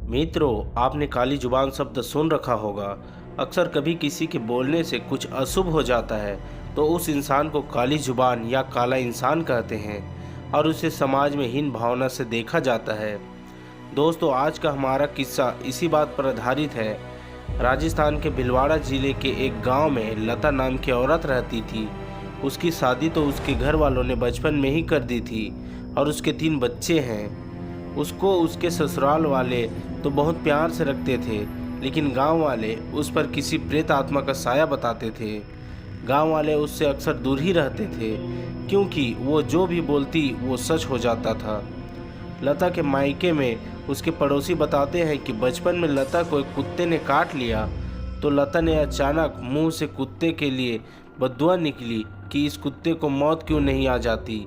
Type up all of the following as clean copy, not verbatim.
मित्रों, आपने काली जुबान शब्द सुन रखा होगा। अक्सर कभी किसी के बोलने से कुछ अशुभ हो जाता है तो उस इंसान को काली जुबान या काला इंसान कहते हैं और उसे समाज में हीन भावना से देखा जाता है। दोस्तों, आज का हमारा किस्सा इसी बात पर आधारित है। राजस्थान के भीलवाड़ा जिले के एक गांव में लता नाम की औरत रहती थी। उसकी शादी तो उसके घर वालों ने बचपन में ही कर दी थी और उसके 3 बच्चे हैं। उसको उसके ससुराल वाले तो बहुत प्यार से रखते थे, लेकिन गांव वाले उस पर किसी प्रेत आत्मा का साया बताते थे। गांव वाले उससे अक्सर दूर ही रहते थे, क्योंकि वो जो भी बोलती वो सच हो जाता था। लता के मायके में उसके पड़ोसी बताते हैं कि बचपन में लता को एक कुत्ते ने काट लिया तो लता ने अचानक मुंह से कुत्ते के लिए बद्दुआ निकली कि इस कुत्ते को मौत क्यों नहीं आ जाती।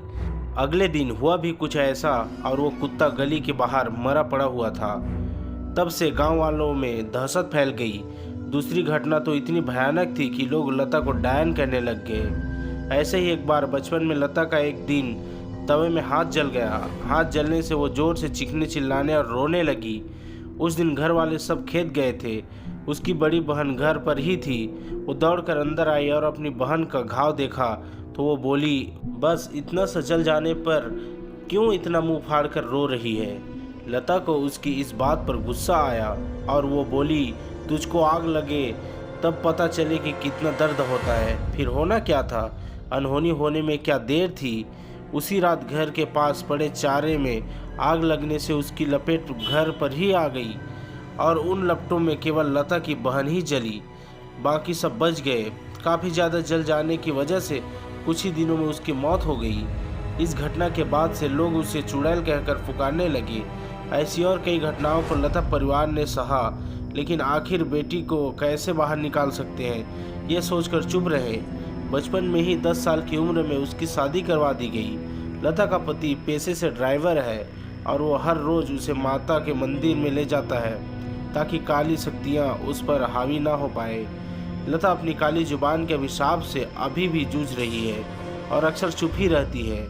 अगले दिन हुआ भी कुछ ऐसा और वो कुत्ता गली के बाहर मरा पड़ा हुआ था। तब से गांव वालों में दहशत फैल गई। दूसरी घटना तो इतनी भयानक थी कि लोग लता को डायन कहने लग गए। ऐसे ही एक बार बचपन में लता का एक दिन तवे में हाथ जल गया। हाथ जलने से वो जोर से चीखने चिल्लाने और रोने लगी। उस दिन घर वाले सब खेत गए थे। उसकी बड़ी बहन घर पर ही थी। वो दौड़कर अंदर आई और अपनी बहन का घाव देखा तो वो बोली, बस इतना सा जल जाने पर क्यों इतना मुंह फाड़ कर रो रही है। लता को उसकी इस बात पर गुस्सा आया और वो बोली, तुझको आग लगे तब पता चले कि कितना दर्द होता है। फिर होना क्या था, अनहोनी होने में क्या देर थी। उसी रात घर के पास पड़े चारे में आग लगने से उसकी लपेट घर पर ही आ गई और उन लपटों में केवल लता की बहन ही जली, बाकी सब बच गए। काफ़ी ज़्यादा जल जाने की वजह से कुछ ही दिनों में उसकी मौत हो गई। इस घटना के बाद से लोग उसे चुड़ैल कहकर पुकारने लगे। ऐसी और कई घटनाओं को लता परिवार ने सहा, लेकिन आखिर बेटी को कैसे बाहर निकाल सकते हैं ये सोचकर चुप रहे। बचपन में ही 10 साल की उम्र में उसकी शादी करवा दी गई। लता का पति पेशे से ड्राइवर है और वो हर रोज़ उसे माता के मंदिर में ले जाता है ताकि काली शक्तियाँ उस पर हावी ना हो पाए। लता अपनी काली जुबान के अभिशाप से अभी भी जूझ रही है और अक्सर चुप ही रहती है।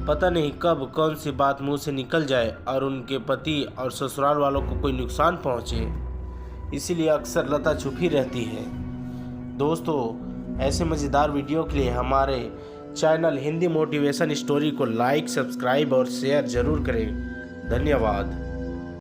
पता नहीं कब कौन सी बात मुंह से निकल जाए और उनके पति और ससुराल वालों को कोई नुकसान पहुंचे, इसीलिए अक्सर लता चुप ही रहती है। दोस्तों, ऐसे मज़ेदार वीडियो के लिए हमारे चैनल हिंदी मोटिवेशन स्टोरी को लाइक, सब्सक्राइब और शेयर ज़रूर करें। धन्यवाद।